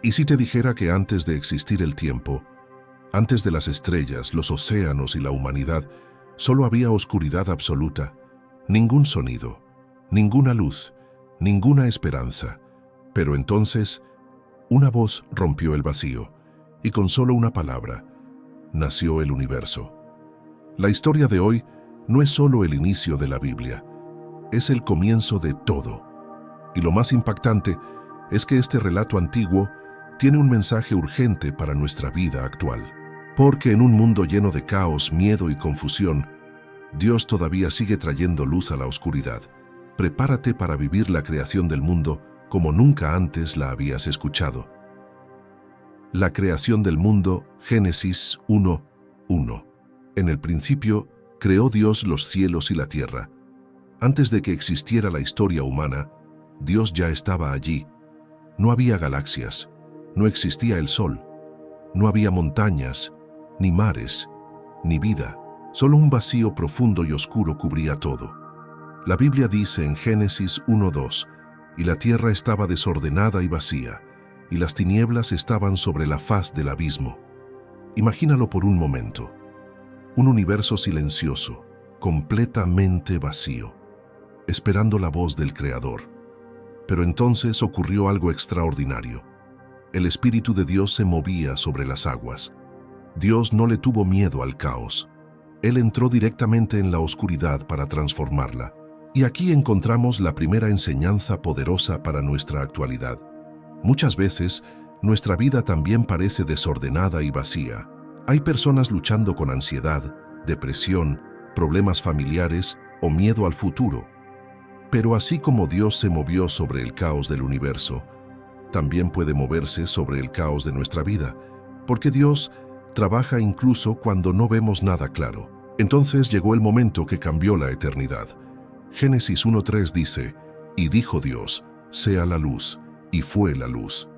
¿Y si te dijera que antes de existir el tiempo, antes de las estrellas, los océanos y la humanidad, solo había oscuridad absoluta, ningún sonido, ninguna luz, ninguna esperanza? Pero entonces, una voz rompió el vacío, y con solo una palabra, nació el universo. La historia de hoy no es solo el inicio de la Biblia, es el comienzo de todo. Y lo más impactante es que este relato antiguo tiene un mensaje urgente para nuestra vida actual. Porque en un mundo lleno de caos, miedo y confusión, Dios todavía sigue trayendo luz a la oscuridad. Prepárate para vivir la creación del mundo como nunca antes la habías escuchado. La creación del mundo, Génesis 1:1. En el principio, creó Dios los cielos y la tierra. Antes de que existiera la historia humana, Dios ya estaba allí. No había galaxias, no existía el sol, no había montañas, ni mares, ni vida. Solo un vacío profundo y oscuro cubría todo. La Biblia dice en Génesis 1:2, «Y la tierra estaba desordenada y vacía, y las tinieblas estaban sobre la faz del abismo». Imagínalo por un momento. Un universo silencioso, completamente vacío, esperando la voz del Creador. Pero entonces ocurrió algo extraordinario. El Espíritu de Dios se movía sobre las aguas. Dios no le tuvo miedo al caos. Él entró directamente en la oscuridad para transformarla. Y aquí encontramos la primera enseñanza poderosa para nuestra actualidad. Muchas veces, nuestra vida también parece desordenada y vacía. Hay personas luchando con ansiedad, depresión, problemas familiares o miedo al futuro. Pero así como Dios se movió sobre el caos del universo, también puede moverse sobre el caos de nuestra vida, porque Dios trabaja incluso cuando no vemos nada claro. Entonces llegó el momento que cambió la eternidad. Génesis 1:3 dice, «Y dijo Dios, sea la luz, y fue la luz».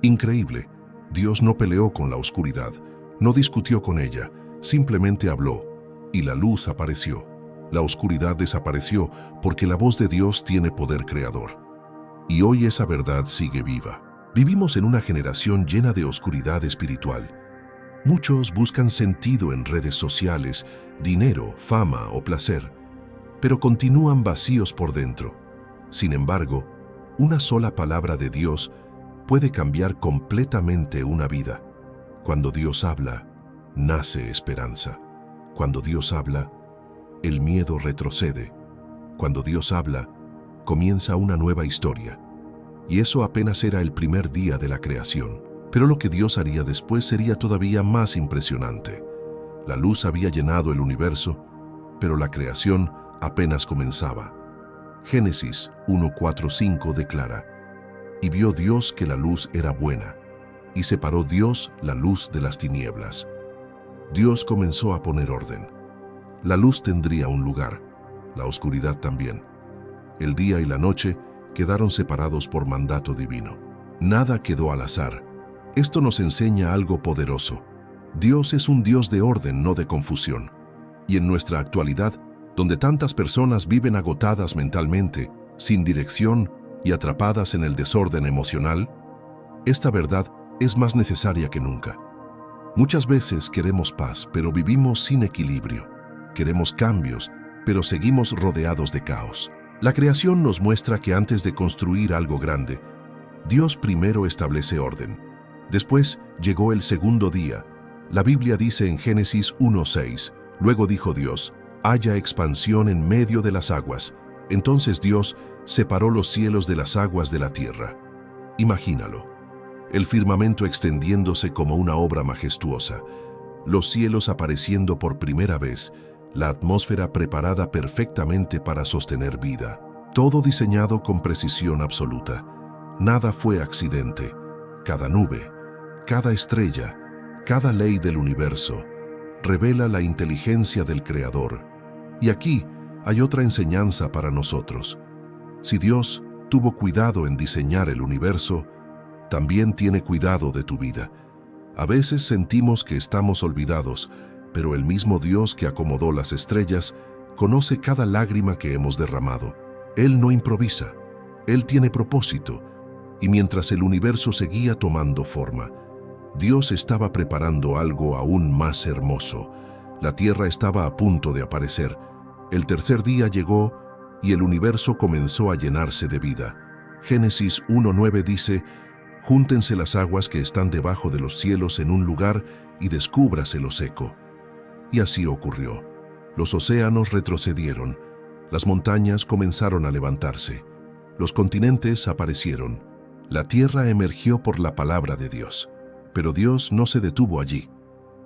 Increíble, Dios no peleó con la oscuridad, no discutió con ella, simplemente habló, y la luz apareció. La oscuridad desapareció porque la voz de Dios tiene poder creador. Y hoy esa verdad sigue viva. Vivimos en una generación llena de oscuridad espiritual. Muchos buscan sentido en redes sociales, dinero, fama o placer, pero continúan vacíos por dentro. Sin embargo, una sola palabra de Dios puede cambiar completamente una vida. Cuando Dios habla, nace esperanza. Cuando Dios habla, el miedo retrocede. Cuando Dios habla, comienza una nueva historia. Y eso apenas era el primer día de la creación. Pero lo que Dios haría después sería todavía más impresionante. La luz había llenado el universo, pero la creación apenas comenzaba. Génesis 1:4-5 declara, «Y vio Dios que la luz era buena, y separó Dios la luz de las tinieblas». Dios comenzó a poner orden. La luz tendría un lugar, la oscuridad también. El día y la noche quedaron separados por mandato divino. Nada quedó al azar. Esto nos enseña algo poderoso. Dios es un Dios de orden, no de confusión. Y en nuestra actualidad, donde tantas personas viven agotadas mentalmente, sin dirección y atrapadas en el desorden emocional, esta verdad es más necesaria que nunca. Muchas veces queremos paz, pero vivimos sin equilibrio. Queremos cambios, pero seguimos rodeados de caos. La creación nos muestra que antes de construir algo grande, Dios primero establece orden. Después llegó el segundo día. La Biblia dice en Génesis 1:6, «Luego dijo Dios, haya expansión en medio de las aguas». Entonces Dios separó los cielos de las aguas de la tierra. Imagínalo, el firmamento extendiéndose como una obra majestuosa, los cielos apareciendo por primera vez, la atmósfera preparada perfectamente para sostener vida. Todo diseñado con precisión absoluta. Nada fue accidente. Cada nube, cada estrella, cada ley del universo revela la inteligencia del Creador. Y aquí hay otra enseñanza para nosotros. Si Dios tuvo cuidado en diseñar el universo, también tiene cuidado de tu vida. A veces sentimos que estamos olvidados, pero el mismo Dios que acomodó las estrellas conoce cada lágrima que hemos derramado. Él no improvisa, Él tiene propósito, y mientras el universo seguía tomando forma, Dios estaba preparando algo aún más hermoso. La Tierra estaba a punto de aparecer. El tercer día llegó y el universo comenzó a llenarse de vida. Génesis 1:9 dice: «Júntense las aguas que están debajo de los cielos en un lugar y descúbrase lo seco». Y así ocurrió. Los océanos retrocedieron, las montañas comenzaron a levantarse, los continentes aparecieron, la tierra emergió por la palabra de Dios. Pero Dios no se detuvo allí.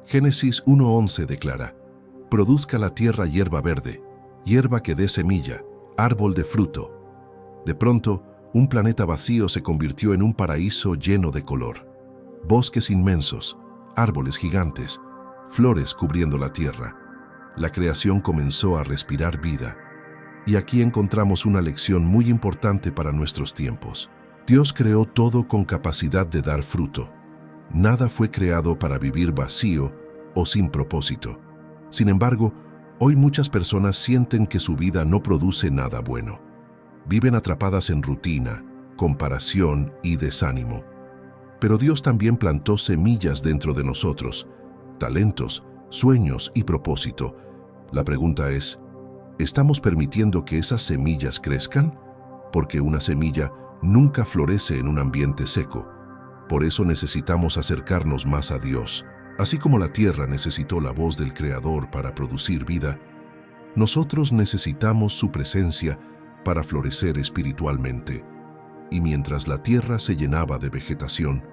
Génesis 1:11 declara: «Produzca la tierra hierba verde, hierba que dé semilla, árbol de fruto». De pronto, un planeta vacío se convirtió en un paraíso lleno de color. Bosques inmensos, árboles gigantes, flores cubriendo la tierra. La creación comenzó a respirar vida. Y aquí encontramos una lección muy importante para nuestros tiempos. Dios creó todo con capacidad de dar fruto. Nada fue creado para vivir vacío o sin propósito. Sin embargo, hoy muchas personas sienten que su vida no produce nada bueno. Viven atrapadas en rutina, comparación y desánimo. Pero Dios también plantó semillas dentro de nosotros, talentos, sueños y propósito. La pregunta es, ¿estamos permitiendo que esas semillas crezcan? Porque una semilla nunca florece en un ambiente seco. Por eso necesitamos acercarnos más a Dios. Así como la tierra necesitó la voz del Creador para producir vida, nosotros necesitamos su presencia para florecer espiritualmente. Y mientras la tierra se llenaba de vegetación,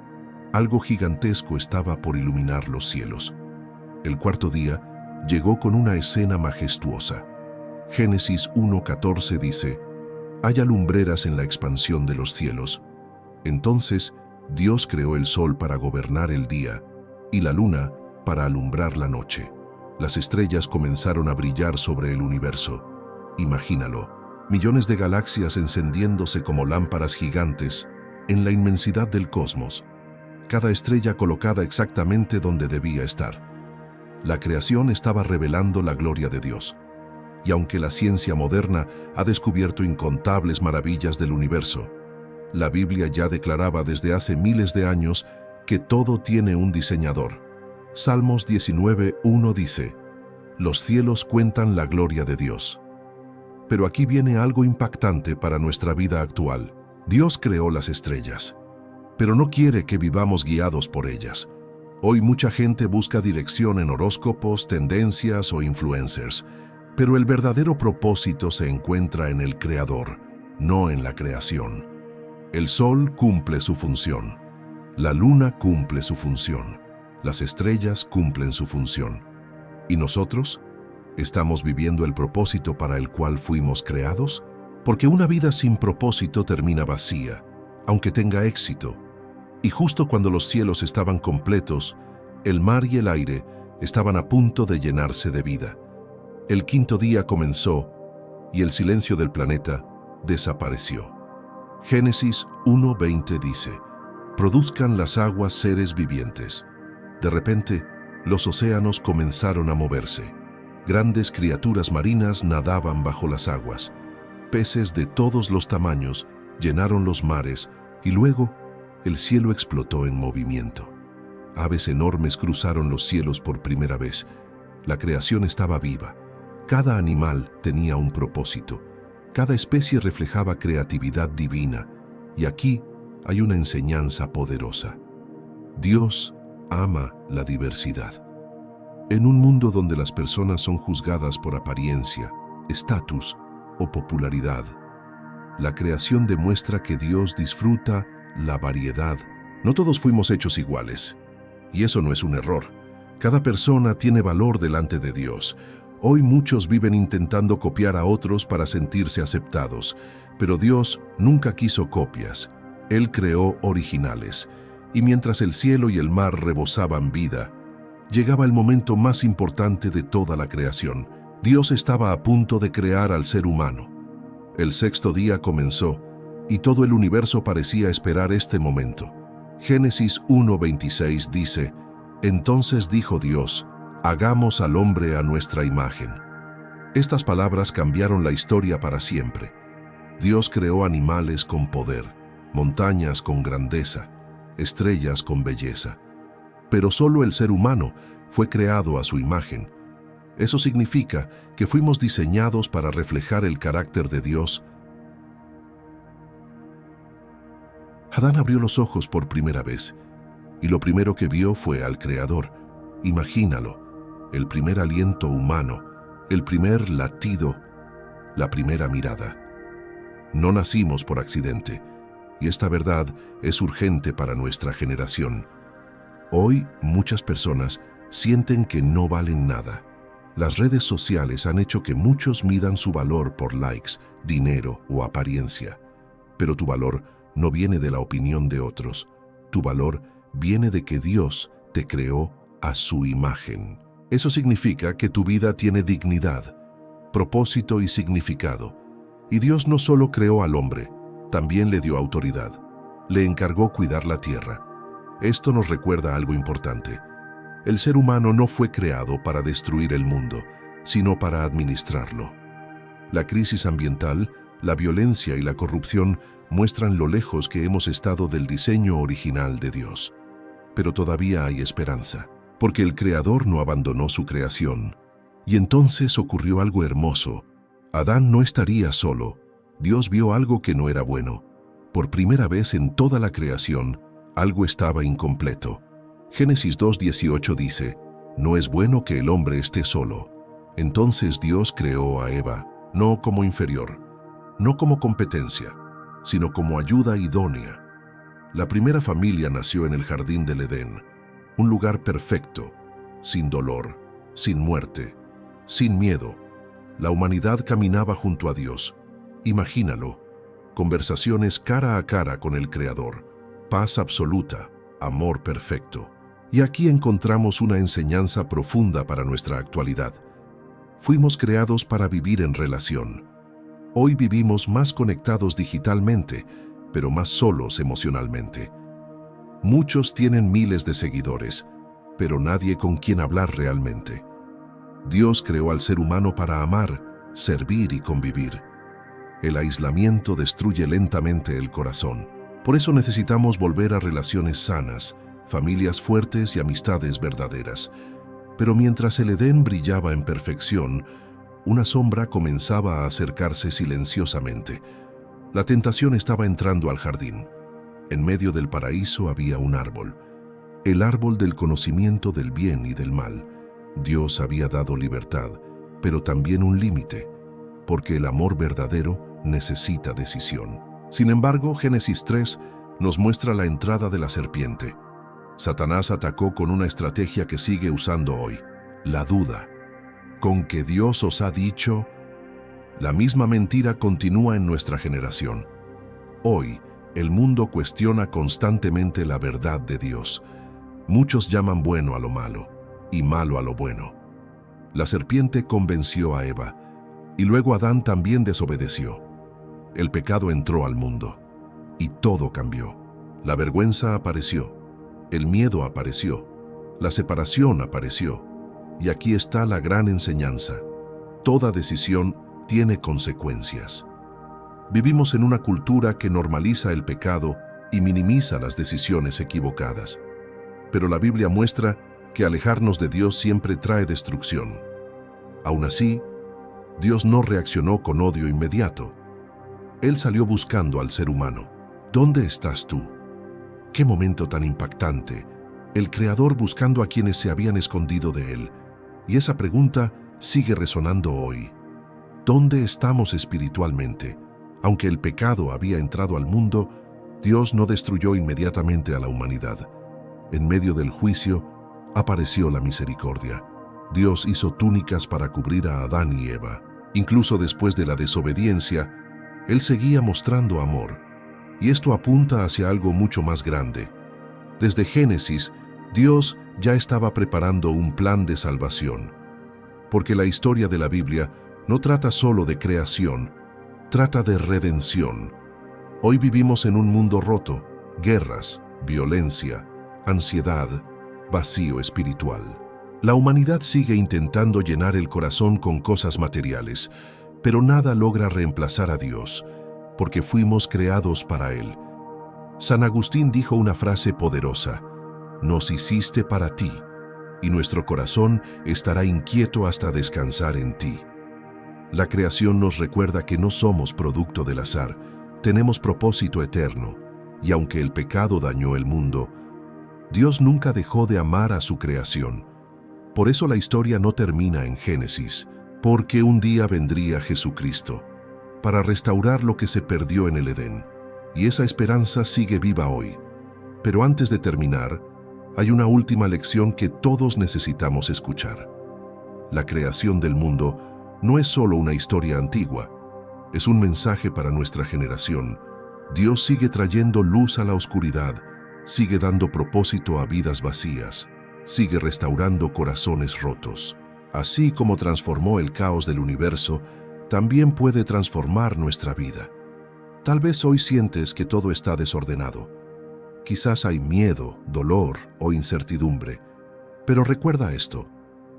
algo gigantesco estaba por iluminar los cielos. El cuarto día llegó con una escena majestuosa. Génesis 1:14 dice: «Haya lumbreras en la expansión de los cielos». Entonces Dios creó el sol para gobernar el día y la luna para alumbrar la noche. Las estrellas comenzaron a brillar sobre el universo. Imagínalo, millones de galaxias encendiéndose como lámparas gigantes en la inmensidad del cosmos, cada estrella colocada exactamente donde debía estar. La creación estaba revelando la gloria de Dios. Y aunque la ciencia moderna ha descubierto incontables maravillas del universo, la Biblia ya declaraba desde hace miles de años que todo tiene un diseñador. Salmos 19:1 dice: «Los cielos cuentan la gloria de Dios». Pero aquí viene algo impactante para nuestra vida actual. Dios creó las estrellas, pero no quiere que vivamos guiados por ellas. Hoy mucha gente busca dirección en horóscopos, tendencias o influencers, pero el verdadero propósito se encuentra en el Creador, no en la creación. El sol cumple su función, la luna cumple su función, las estrellas cumplen su función. ¿Y nosotros? ¿Estamos viviendo el propósito para el cual fuimos creados? Porque una vida sin propósito termina vacía, aunque tenga éxito. Y justo cuando los cielos estaban completos, el mar y el aire estaban a punto de llenarse de vida. El quinto día comenzó y el silencio del planeta desapareció. Génesis 1:20 dice: «Produzcan las aguas seres vivientes». De repente, los océanos comenzaron a moverse. Grandes criaturas marinas nadaban bajo las aguas. Peces de todos los tamaños llenaron los mares y luego el cielo explotó en movimiento. Aves enormes cruzaron los cielos por primera vez. La creación estaba viva. Cada animal tenía un propósito. Cada especie reflejaba creatividad divina. Y aquí hay una enseñanza poderosa. Dios ama la diversidad. En un mundo donde las personas son juzgadas por apariencia, estatus o popularidad, la creación demuestra que Dios disfruta la variedad. No todos fuimos hechos iguales. Y eso no es un error. Cada persona tiene valor delante de Dios. Hoy muchos viven intentando copiar a otros para sentirse aceptados, pero Dios nunca quiso copias. Él creó originales. Y mientras el cielo y el mar rebosaban vida, llegaba el momento más importante de toda la creación. Dios estaba a punto de crear al ser humano. El sexto día comenzó, y todo el universo parecía esperar este momento. Génesis 1:26 dice: «Entonces dijo Dios, hagamos al hombre a nuestra imagen». Estas palabras cambiaron la historia para siempre. Dios creó animales con poder, montañas con grandeza, estrellas con belleza. Pero solo el ser humano fue creado a su imagen. Eso significa que fuimos diseñados para reflejar el carácter de Dios. Adán abrió los ojos por primera vez, y lo primero que vio fue al Creador. Imagínalo, el primer aliento humano, el primer latido, la primera mirada. No nacimos por accidente, y esta verdad es urgente para nuestra generación. Hoy muchas personas sienten que no valen nada. Las redes sociales han hecho que muchos midan su valor por likes, dinero o apariencia. Pero tu valor no viene de la opinión de otros. Tu valor viene de que Dios te creó a su imagen. Eso significa que tu vida tiene dignidad, propósito y significado. Y Dios no solo creó al hombre, también le dio autoridad. Le encargó cuidar la tierra. Esto nos recuerda algo importante. El ser humano no fue creado para destruir el mundo, sino para administrarlo. La crisis ambiental, la violencia y la corrupción muestran lo lejos que hemos estado del diseño original de Dios. Pero todavía hay esperanza, porque el Creador no abandonó su creación. Y entonces ocurrió algo hermoso. Adán no estaría solo. Dios vio algo que no era bueno. Por primera vez en toda la creación, algo estaba incompleto. Génesis 2:18 dice, «No es bueno que el hombre esté solo». Entonces Dios creó a Eva, no como inferior, no como competencia, sino como ayuda idónea. La primera familia nació en el jardín del Edén, un lugar perfecto, sin dolor, sin muerte, sin miedo. La humanidad caminaba junto a Dios. Imagínalo, conversaciones cara a cara con el Creador, paz absoluta, amor perfecto. Y aquí encontramos una enseñanza profunda para nuestra actualidad. Fuimos creados para vivir en relación. Hoy vivimos más conectados digitalmente, pero más solos emocionalmente. Muchos tienen miles de seguidores, pero nadie con quien hablar realmente. Dios creó al ser humano para amar, servir y convivir. El aislamiento destruye lentamente el corazón. Por eso necesitamos volver a relaciones sanas, familias fuertes y amistades verdaderas. Pero mientras el Edén brillaba en perfección, una sombra comenzaba a acercarse silenciosamente. La tentación estaba entrando al jardín. En medio del paraíso había un árbol, el árbol del conocimiento del bien y del mal. Dios había dado libertad, pero también un límite, porque el amor verdadero necesita decisión. Sin embargo, Génesis 3 nos muestra la entrada de la serpiente. Satanás atacó con una estrategia que sigue usando hoy, la duda. Con que Dios os ha dicho, la misma mentira continúa en nuestra generación. Hoy, el mundo cuestiona constantemente la verdad de Dios. Muchos llaman bueno a lo malo y malo a lo bueno. La serpiente convenció a Eva, y luego Adán también desobedeció. El pecado entró al mundo, y todo cambió. La vergüenza apareció, el miedo apareció, la separación apareció, y aquí está la gran enseñanza. Toda decisión tiene consecuencias. Vivimos en una cultura que normaliza el pecado y minimiza las decisiones equivocadas. Pero la Biblia muestra que alejarnos de Dios siempre trae destrucción. Aún así, Dios no reaccionó con odio inmediato. Él salió buscando al ser humano. ¿Dónde estás tú? ¡Qué momento tan impactante! El Creador buscando a quienes se habían escondido de Él. Y esa pregunta sigue resonando hoy. ¿Dónde estamos espiritualmente? Aunque el pecado había entrado al mundo, Dios no destruyó inmediatamente a la humanidad. En medio del juicio, apareció la misericordia. Dios hizo túnicas para cubrir a Adán y Eva. Incluso después de la desobediencia, Él seguía mostrando amor. Y esto apunta hacia algo mucho más grande. Desde Génesis, Dios ya estaba preparando un plan de salvación. Porque la historia de la Biblia no trata solo de creación, trata de redención. Hoy vivimos en un mundo roto, guerras, violencia, ansiedad, vacío espiritual. La humanidad sigue intentando llenar el corazón con cosas materiales, pero nada logra reemplazar a Dios, porque fuimos creados para Él. San Agustín dijo una frase poderosa: «Nos hiciste para ti, y nuestro corazón estará inquieto hasta descansar en ti». La creación nos recuerda que no somos producto del azar, tenemos propósito eterno, y aunque el pecado dañó el mundo, Dios nunca dejó de amar a su creación. Por eso la historia no termina en Génesis, porque un día vendría Jesucristo para restaurar lo que se perdió en el Edén, y esa esperanza sigue viva hoy. Pero antes de terminar, hay una última lección que todos necesitamos escuchar. La creación del mundo no es solo una historia antigua, es un mensaje para nuestra generación. Dios sigue trayendo luz a la oscuridad, sigue dando propósito a vidas vacías, sigue restaurando corazones rotos. Así como transformó el caos del universo, también puede transformar nuestra vida. Tal vez hoy sientes que todo está desordenado. Quizás hay miedo, dolor o incertidumbre. Pero recuerda esto: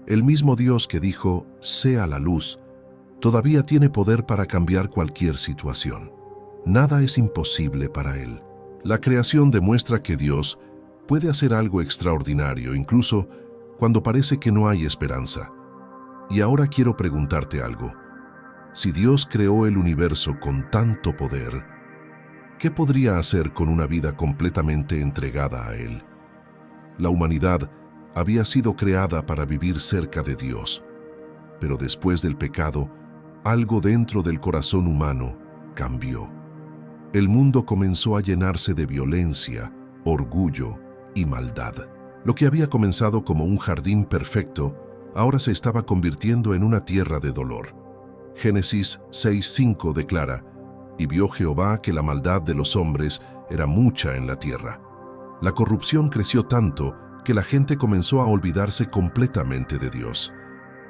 el mismo Dios que dijo, «Sea la luz», todavía tiene poder para cambiar cualquier situación. Nada es imposible para Él. La creación demuestra que Dios puede hacer algo extraordinario, incluso cuando parece que no hay esperanza. Y ahora quiero preguntarte algo. Si Dios creó el universo con tanto poder, ¿qué podría hacer con una vida completamente entregada a Él? La humanidad había sido creada para vivir cerca de Dios, pero después del pecado, algo dentro del corazón humano cambió. El mundo comenzó a llenarse de violencia, orgullo y maldad. Lo que había comenzado como un jardín perfecto, ahora se estaba convirtiendo en una tierra de dolor. Génesis 6:5 declara: «Y vio Jehová que la maldad de los hombres era mucha en la tierra». La corrupción creció tanto que la gente comenzó a olvidarse completamente de Dios.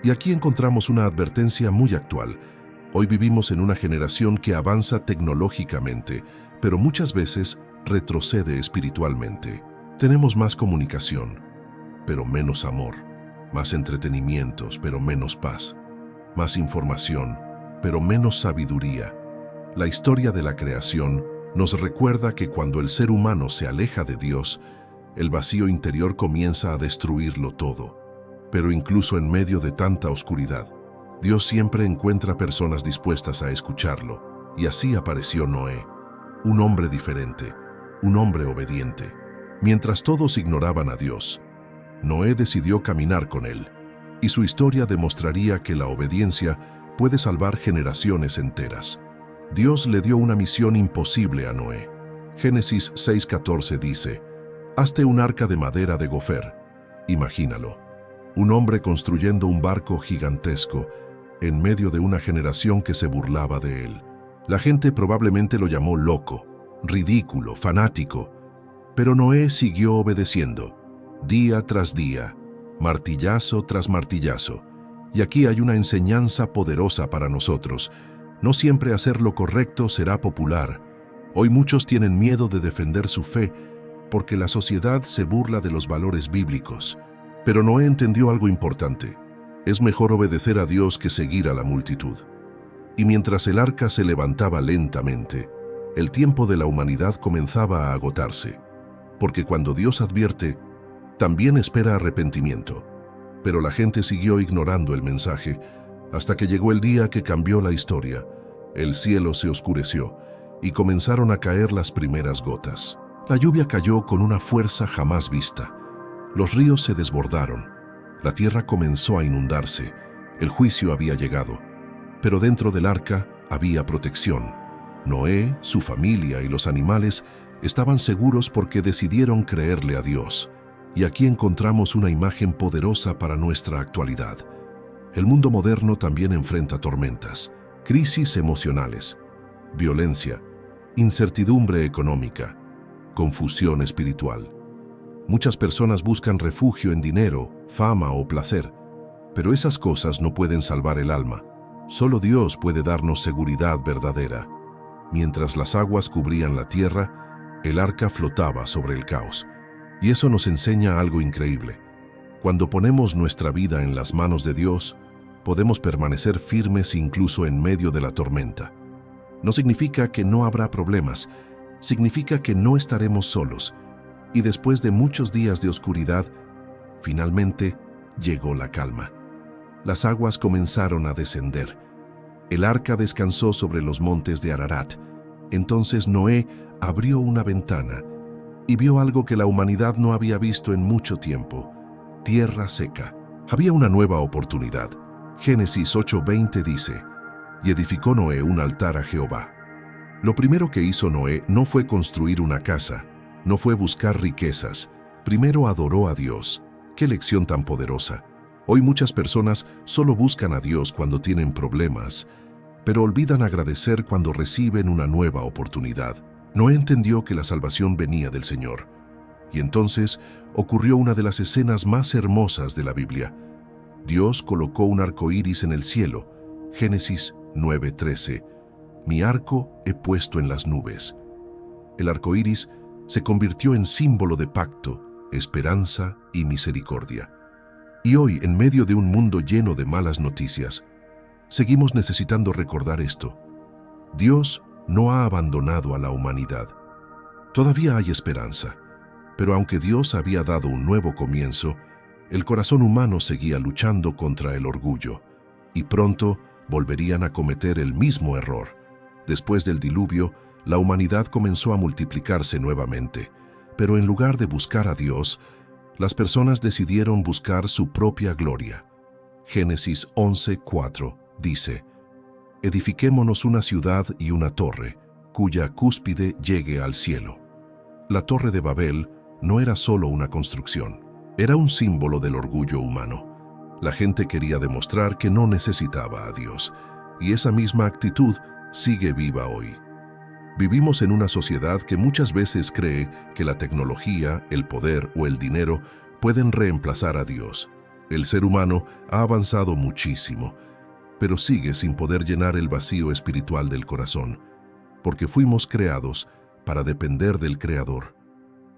Y aquí encontramos una advertencia muy actual. Hoy vivimos en una generación que avanza tecnológicamente, pero muchas veces retrocede espiritualmente. Tenemos más comunicación, pero menos amor. Más entretenimientos, pero menos paz. Más información, pero menos sabiduría. La historia de la creación nos recuerda que cuando el ser humano se aleja de Dios, el vacío interior comienza a destruirlo todo. Pero incluso en medio de tanta oscuridad, Dios siempre encuentra personas dispuestas a escucharlo, y así apareció Noé, un hombre diferente, un hombre obediente. Mientras todos ignoraban a Dios, Noé decidió caminar con él, y su historia demostraría que la obediencia puede salvar generaciones enteras. Dios le dio una misión imposible a Noé. Génesis 6:14 dice: «Hazte un arca de madera de gofer». Imagínalo, un hombre construyendo un barco gigantesco en medio de una generación que se burlaba de él. La gente probablemente lo llamó loco, ridículo, fanático, pero Noé siguió obedeciendo, día tras día, martillazo tras martillazo. Y aquí hay una enseñanza poderosa para nosotros. No siempre hacer lo correcto será popular. Hoy muchos tienen miedo de defender su fe porque la sociedad se burla de los valores bíblicos. Pero Noé entendió algo importante. Es mejor obedecer a Dios que seguir a la multitud. Y mientras el arca se levantaba lentamente, el tiempo de la humanidad comenzaba a agotarse. Porque cuando Dios advierte, también espera arrepentimiento. Pero la gente siguió ignorando el mensaje hasta que llegó el día que cambió la historia. El cielo se oscureció y comenzaron a caer las primeras gotas. La lluvia cayó con una fuerza jamás vista. Los ríos se desbordaron. La tierra comenzó a inundarse. El juicio había llegado. Pero dentro del arca había protección. Noé, su familia y los animales estaban seguros porque decidieron creerle a Dios. Y aquí encontramos una imagen poderosa para nuestra actualidad. El mundo moderno también enfrenta tormentas, crisis emocionales, violencia, incertidumbre económica, confusión espiritual. Muchas personas buscan refugio en dinero, fama o placer, pero esas cosas no pueden salvar el alma. Solo Dios puede darnos seguridad verdadera. Mientras las aguas cubrían la tierra, el arca flotaba sobre el caos. Y eso nos enseña algo increíble. Cuando ponemos nuestra vida en las manos de Dios, podemos permanecer firmes incluso en medio de la tormenta. No significa que no habrá problemas, significa que no estaremos solos, y después de muchos días de oscuridad, finalmente llegó la calma. Las aguas comenzaron a descender. El arca descansó sobre los montes de Ararat. Entonces Noé abrió una ventana y vio algo que la humanidad no había visto en mucho tiempo: tierra seca. Había una nueva oportunidad. Génesis 8:20 dice: «Y edificó Noé un altar a Jehová». Lo primero que hizo Noé no fue construir una casa, no fue buscar riquezas. Primero adoró a Dios. ¡Qué lección tan poderosa! Hoy muchas personas solo buscan a Dios cuando tienen problemas, pero olvidan agradecer cuando reciben una nueva oportunidad. Noé entendió que la salvación venía del Señor. Y entonces ocurrió una de las escenas más hermosas de la Biblia. Dios colocó un arco iris en el cielo. Génesis 9:13. «Mi arco he puesto en las nubes». El arco iris se convirtió en símbolo de pacto, esperanza y misericordia. Y hoy, en medio de un mundo lleno de malas noticias, seguimos necesitando recordar esto. Dios no ha abandonado a la humanidad. Todavía hay esperanza, pero aunque Dios había dado un nuevo comienzo, el corazón humano seguía luchando contra el orgullo, y pronto volverían a cometer el mismo error. Después del diluvio, la humanidad comenzó a multiplicarse nuevamente, pero en lugar de buscar a Dios, las personas decidieron buscar su propia gloria. Génesis 11:4 dice: «Edifiquémonos una ciudad y una torre, cuya cúspide llegue al cielo». La Torre de Babel no era solo una construcción, era un símbolo del orgullo humano. La gente quería demostrar que no necesitaba a Dios, y esa misma actitud sigue viva hoy. Vivimos en una sociedad que muchas veces cree que la tecnología, el poder o el dinero pueden reemplazar a Dios. El ser humano ha avanzado muchísimo, pero sigue sin poder llenar el vacío espiritual del corazón, porque fuimos creados para depender del Creador.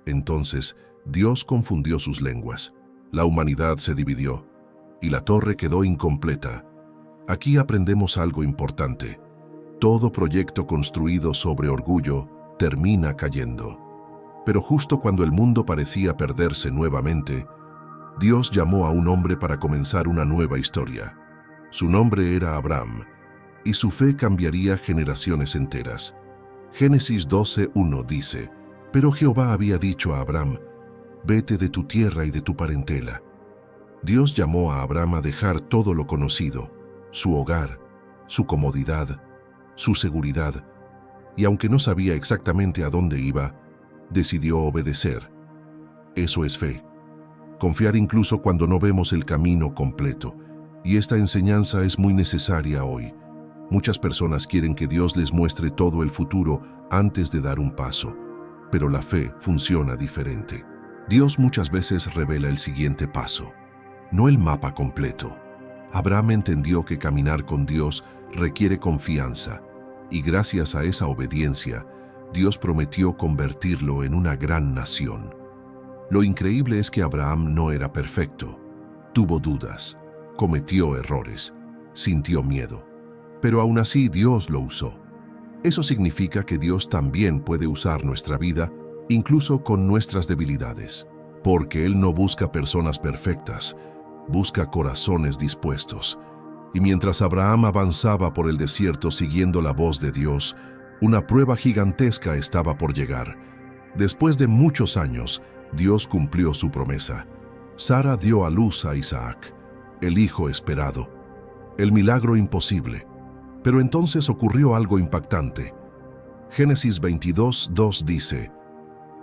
Entonces, Dios confundió sus lenguas. La humanidad se dividió, y la torre quedó incompleta. Aquí aprendemos algo importante. Todo proyecto construido sobre orgullo termina cayendo. Pero justo cuando el mundo parecía perderse nuevamente, Dios llamó a un hombre para comenzar una nueva historia. Su nombre era Abraham, y su fe cambiaría generaciones enteras. Génesis 12:1 dice: «Pero Jehová había dicho a Abraham: vete de tu tierra y de tu parentela». Dios llamó a Abraham a dejar todo lo conocido, su hogar, su comodidad, su seguridad, y aunque no sabía exactamente a dónde iba, decidió obedecer. Eso es fe. Confiar incluso cuando no vemos el camino completo. Y esta enseñanza es muy necesaria hoy. Muchas personas quieren que Dios les muestre todo el futuro antes de dar un paso, pero la fe funciona diferente. Dios muchas veces revela el siguiente paso, no el mapa completo. Abraham entendió que caminar con Dios requiere confianza, y gracias a esa obediencia, Dios prometió convertirlo en una gran nación. Lo increíble es que Abraham no era perfecto. Tuvo dudas, cometió errores, sintió miedo, pero aún así Dios lo usó. Eso significa que Dios también puede usar nuestra vida, incluso con nuestras debilidades, porque Él no busca personas perfectas, busca corazones dispuestos. Y mientras Abraham avanzaba por el desierto siguiendo la voz de Dios, una prueba gigantesca estaba por llegar. Después de muchos años, Dios cumplió su promesa. Sara dio a luz a Isaac, el hijo esperado, el milagro imposible. Pero entonces ocurrió algo impactante. Génesis 22:2 dice: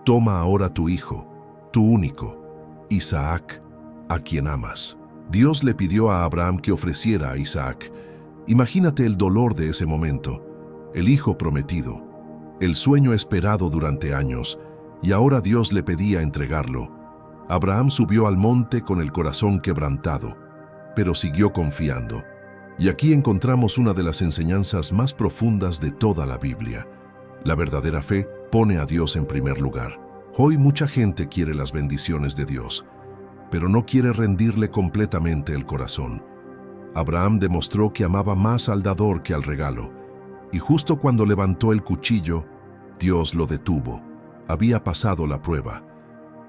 «Toma ahora tu hijo, tu único, Isaac, a quien amas». Dios le pidió a Abraham que ofreciera a Isaac. Imagínate el dolor de ese momento. El hijo prometido, el sueño esperado durante años, y ahora Dios le pedía entregarlo. Abraham subió al monte con el corazón quebrantado, pero siguió confiando. Y aquí encontramos una de las enseñanzas más profundas de toda la Biblia. La verdadera fe pone a Dios en primer lugar. Hoy mucha gente quiere las bendiciones de Dios, pero no quiere rendirle completamente el corazón. Abraham demostró que amaba más al dador que al regalo, y justo cuando levantó el cuchillo, Dios lo detuvo. Había pasado la prueba.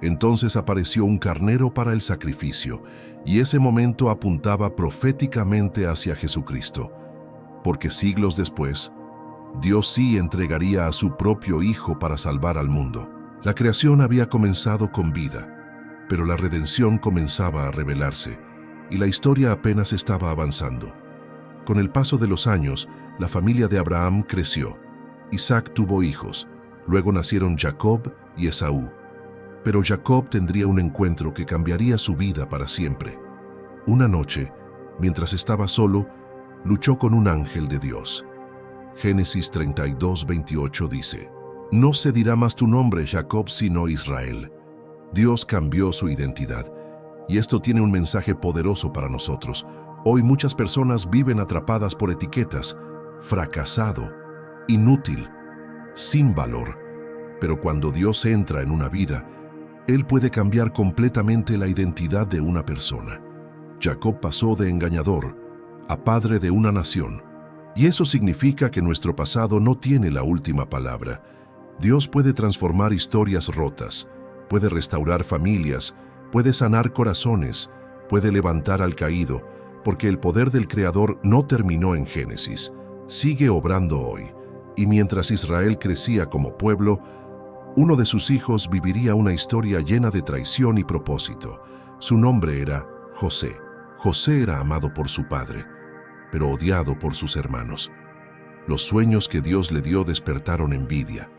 Entonces apareció un carnero para el sacrificio, y ese momento apuntaba proféticamente hacia Jesucristo, porque siglos después, Dios sí entregaría a su propio Hijo para salvar al mundo. La creación había comenzado con vida, pero la redención comenzaba a revelarse, y la historia apenas estaba avanzando. Con el paso de los años, la familia de Abraham creció. Isaac tuvo hijos, luego nacieron Jacob y Esaú. Pero Jacob tendría un encuentro que cambiaría su vida para siempre. Una noche, mientras estaba solo, luchó con un ángel de Dios. Génesis 32:28 dice: «No se dirá más tu nombre, Jacob, sino Israel». Dios cambió su identidad, y esto tiene un mensaje poderoso para nosotros. Hoy muchas personas viven atrapadas por etiquetas: fracasado, inútil, sin valor. Pero cuando Dios entra en una vida, Él puede cambiar completamente la identidad de una persona. Jacob pasó de engañador a padre de una nación. Y eso significa que nuestro pasado no tiene la última palabra. Dios puede transformar historias rotas, puede restaurar familias, puede sanar corazones, puede levantar al caído, porque el poder del Creador no terminó en Génesis, sigue obrando hoy. Y mientras Israel crecía como pueblo, uno de sus hijos viviría una historia llena de traición y propósito. Su nombre era José. José era amado por su padre, pero odiado por sus hermanos. Los sueños que Dios le dio despertaron envidia.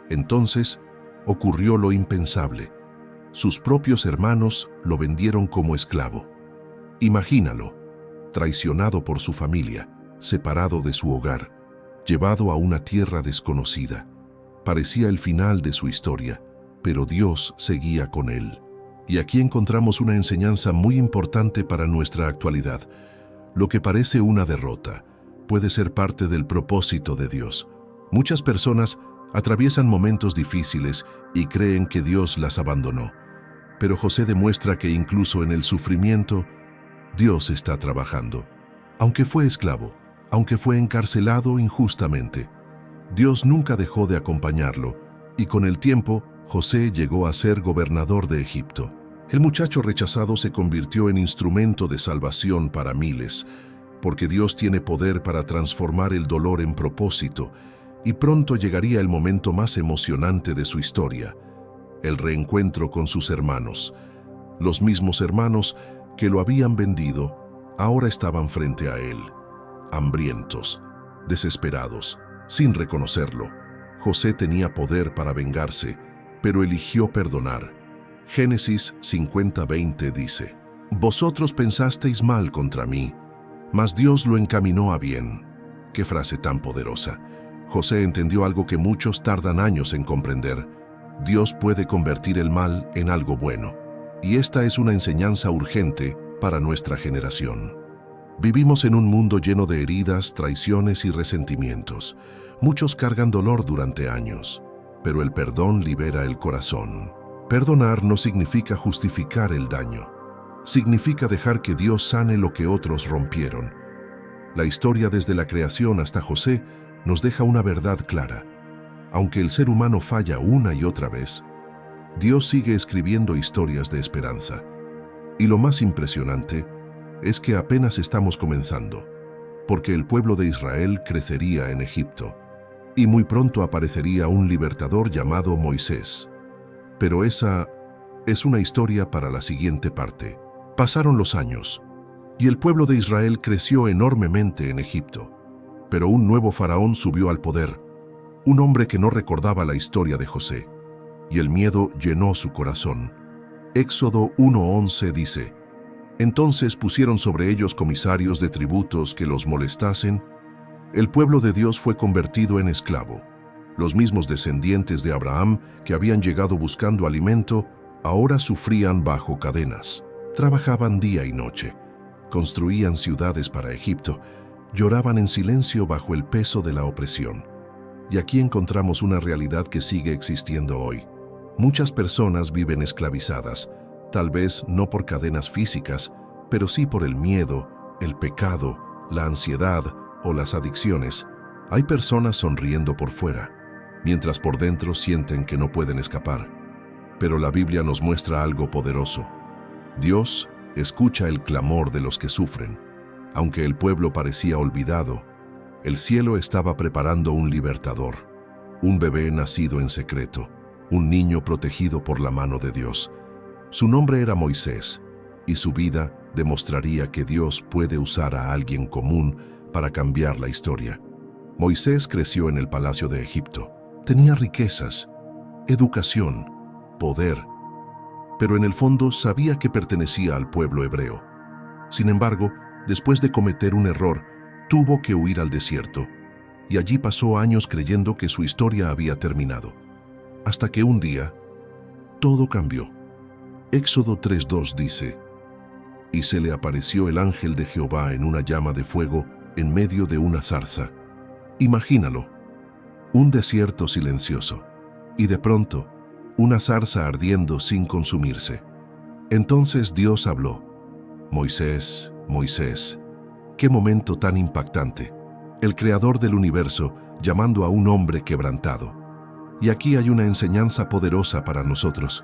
Entonces ocurrió lo impensable. Sus propios hermanos lo vendieron como esclavo. Imagínalo, traicionado por su familia, separado de su hogar, llevado a una tierra desconocida. Parecía el final de su historia, pero Dios seguía con él. Y aquí encontramos una enseñanza muy importante para nuestra actualidad. Lo que parece una derrota puede ser parte del propósito de Dios. Muchas personas atraviesan momentos difíciles y creen que Dios las abandonó. Pero José demuestra que incluso en el sufrimiento, Dios está trabajando. Aunque fue esclavo, aunque fue encarcelado injustamente, Dios nunca dejó de acompañarlo, y con el tiempo, José llegó a ser gobernador de Egipto. El muchacho rechazado se convirtió en instrumento de salvación para miles, porque Dios tiene poder para transformar el dolor en propósito, y pronto llegaría el momento más emocionante de su historia, el reencuentro con sus hermanos. Los mismos hermanos que lo habían vendido, ahora estaban frente a él, hambrientos, desesperados, sin reconocerlo. José tenía poder para vengarse, pero eligió perdonar. Génesis 50:20 dice: «Vosotros pensasteis mal contra mí, mas Dios lo encaminó a bien». Qué frase tan poderosa. José entendió algo que muchos tardan años en comprender. Dios puede convertir el mal en algo bueno. Y esta es una enseñanza urgente para nuestra generación. Vivimos en un mundo lleno de heridas, traiciones y resentimientos. Muchos cargan dolor durante años, pero el perdón libera el corazón. Perdonar no significa justificar el daño. Significa dejar que Dios sane lo que otros rompieron. La historia desde la creación hasta José nos deja una verdad clara. Aunque el ser humano falla una y otra vez, Dios sigue escribiendo historias de esperanza. Y lo más impresionante es que apenas estamos comenzando, porque el pueblo de Israel crecería en Egipto, y muy pronto aparecería un libertador llamado Moisés. Pero esa es una historia para la siguiente parte. Pasaron los años, y el pueblo de Israel creció enormemente en Egipto. Pero un nuevo faraón subió al poder, un hombre que no recordaba la historia de José, y el miedo llenó su corazón. Éxodo 1:11 dice: «Entonces pusieron sobre ellos comisarios de tributos que los molestasen». El pueblo de Dios fue convertido en esclavo. Los mismos descendientes de Abraham que habían llegado buscando alimento, ahora sufrían bajo cadenas. Trabajaban día y noche, construían ciudades para Egipto, lloraban en silencio bajo el peso de la opresión. Y aquí encontramos una realidad que sigue existiendo hoy. Muchas personas viven esclavizadas, tal vez no por cadenas físicas, pero sí por el miedo, el pecado, la ansiedad o las adicciones. Hay personas sonriendo por fuera, mientras por dentro sienten que no pueden escapar. Pero la Biblia nos muestra algo poderoso. Dios escucha el clamor de los que sufren. Aunque el pueblo parecía olvidado, el cielo estaba preparando un libertador, un bebé nacido en secreto, un niño protegido por la mano de Dios. Su nombre era Moisés, y su vida demostraría que Dios puede usar a alguien común para cambiar la historia. Moisés creció en el palacio de Egipto. Tenía riquezas, educación, poder, pero en el fondo sabía que pertenecía al pueblo hebreo. Sin embargo, después de cometer un error, tuvo que huir al desierto, y allí pasó años creyendo que su historia había terminado. Hasta que un día, todo cambió. Éxodo 3:2 dice: «Y se le apareció el ángel de Jehová en una llama de fuego en medio de una zarza». Imagínalo, un desierto silencioso, y de pronto, una zarza ardiendo sin consumirse. Entonces Dios habló: «Moisés, Moisés». Qué momento tan impactante. El creador del universo llamando a un hombre quebrantado. Y aquí hay una enseñanza poderosa para nosotros.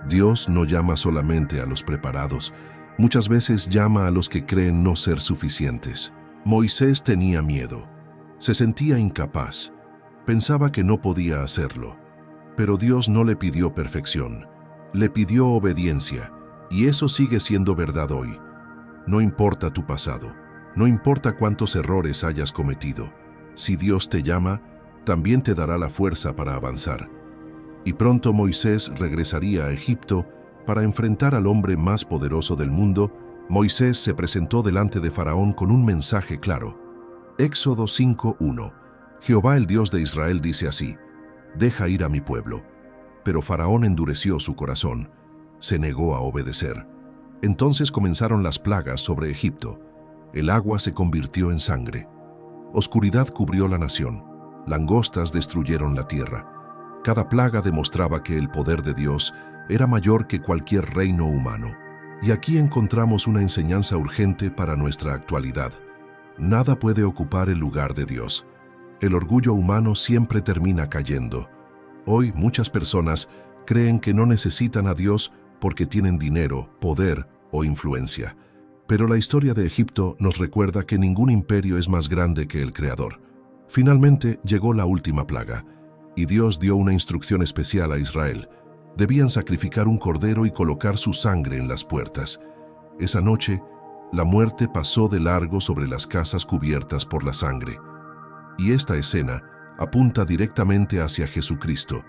Dios no llama solamente a los preparados, muchas veces llama a los que creen no ser suficientes. Moisés tenía miedo, se sentía incapaz, pensaba que no podía hacerlo. Pero Dios no le pidió perfección, le pidió obediencia, y eso sigue siendo verdad hoy. No importa tu pasado, no importa cuántos errores hayas cometido, si Dios te llama, también te dará la fuerza para avanzar. Y pronto Moisés regresaría a Egipto para enfrentar al hombre más poderoso del mundo. Moisés se presentó delante de Faraón con un mensaje claro. Éxodo 5:1. Jehová el Dios de Israel dice así: «Deja ir a mi pueblo». Pero Faraón endureció su corazón, se negó a obedecer. Entonces comenzaron las plagas sobre Egipto. El agua se convirtió en sangre. Oscuridad cubrió la nación. Langostas destruyeron la tierra. Cada plaga demostraba que el poder de Dios era mayor que cualquier reino humano. Y aquí encontramos una enseñanza urgente para nuestra actualidad. Nada puede ocupar el lugar de Dios. El orgullo humano siempre termina cayendo. Hoy muchas personas creen que no necesitan a Dios porque tienen dinero, poder o influencia. Pero la historia de Egipto nos recuerda que ningún imperio es más grande que el Creador. Finalmente llegó la última plaga, y Dios dio una instrucción especial a Israel. Debían sacrificar un cordero y colocar su sangre en las puertas. Esa noche, la muerte pasó de largo sobre las casas cubiertas por la sangre. Y esta escena apunta directamente hacia Jesucristo,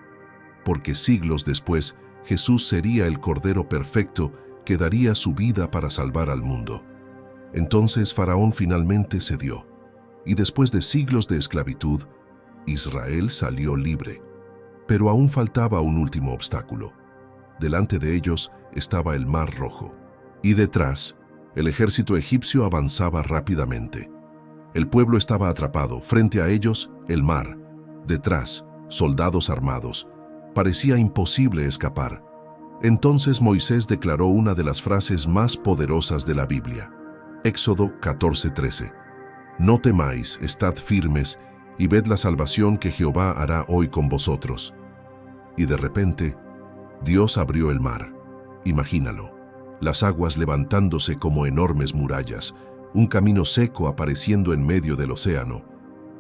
porque siglos después, Jesús sería el Cordero perfecto que daría su vida para salvar al mundo. Entonces Faraón finalmente cedió, y después de siglos de esclavitud, Israel salió libre. Pero aún faltaba un último obstáculo. Delante de ellos estaba el Mar Rojo, y detrás, el ejército egipcio avanzaba rápidamente. El pueblo estaba atrapado, frente a ellos, el mar. Detrás, soldados armados. Parecía imposible escapar. Entonces Moisés declaró una de las frases más poderosas de la Biblia. Éxodo 14:13. «No temáis, estad firmes, y ved la salvación que Jehová hará hoy con vosotros». Y de repente, Dios abrió el mar. Imagínalo, las aguas levantándose como enormes murallas, un camino seco apareciendo en medio del océano.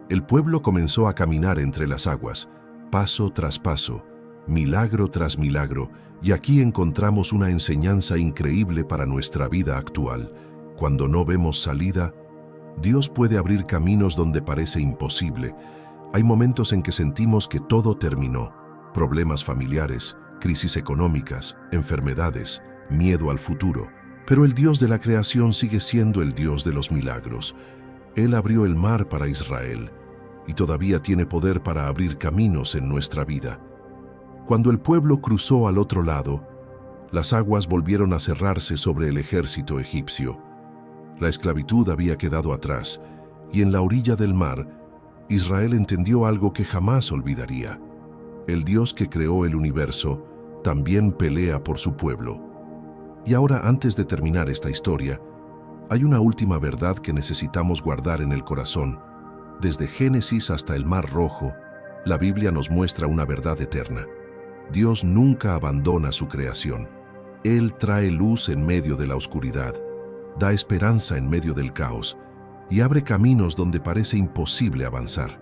El pueblo comenzó a caminar entre las aguas, paso tras paso, milagro tras milagro, y aquí encontramos una enseñanza increíble para nuestra vida actual. Cuando no vemos salida, Dios puede abrir caminos donde parece imposible. Hay momentos en que sentimos que todo terminó. Problemas familiares, crisis económicas, enfermedades, miedo al futuro. Pero el Dios de la creación sigue siendo el Dios de los milagros. Él abrió el mar para Israel y todavía tiene poder para abrir caminos en nuestra vida. Cuando el pueblo cruzó al otro lado, las aguas volvieron a cerrarse sobre el ejército egipcio. La esclavitud había quedado atrás, y en la orilla del mar, Israel entendió algo que jamás olvidaría. El Dios que creó el universo también pelea por su pueblo. Y ahora, antes de terminar esta historia, hay una última verdad que necesitamos guardar en el corazón. Desde Génesis hasta el Mar Rojo, La Biblia nos muestra una verdad eterna. Dios nunca abandona su creación. Él trae luz en medio de la oscuridad, da esperanza en medio del caos y abre caminos donde parece imposible avanzar.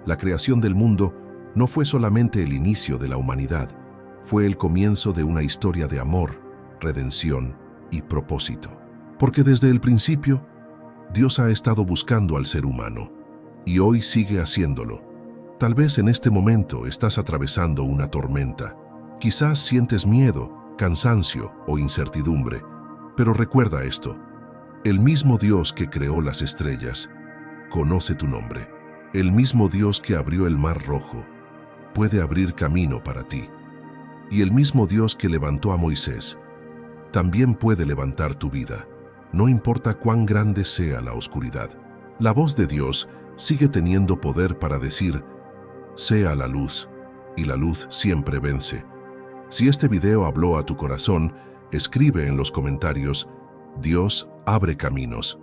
La creación del mundo no fue solamente el inicio de la humanidad, fue el comienzo de una historia de amor, redención y propósito. Porque desde el principio, Dios ha estado buscando al ser humano y hoy sigue haciéndolo. Tal vez en este momento estás atravesando una tormenta. Quizás sientes miedo, cansancio o incertidumbre, pero recuerda esto: el mismo Dios que creó las estrellas conoce tu nombre. El mismo Dios que abrió el mar rojo puede abrir camino para ti. Y el mismo Dios que levantó a Moisés también puede levantar tu vida, no importa cuán grande sea la oscuridad. La voz de Dios sigue teniendo poder para decir: sea la luz, y la luz siempre vence. Si este video habló a tu corazón, escribe en los comentarios: Dios abre caminos.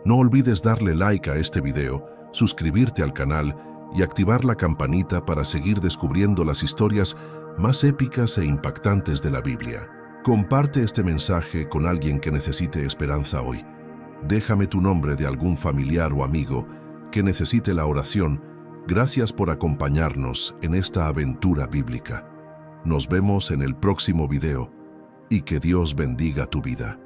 No olvides darle like a este video, suscribirte al canal y activar la campanita para seguir descubriendo las historias más épicas e impactantes de la Biblia. Comparte este mensaje con alguien que necesite esperanza hoy. Déjame tu nombre de algún familiar o amigo que necesite la oración. Gracias por acompañarnos en esta aventura bíblica. Nos vemos en el próximo video y que Dios bendiga tu vida.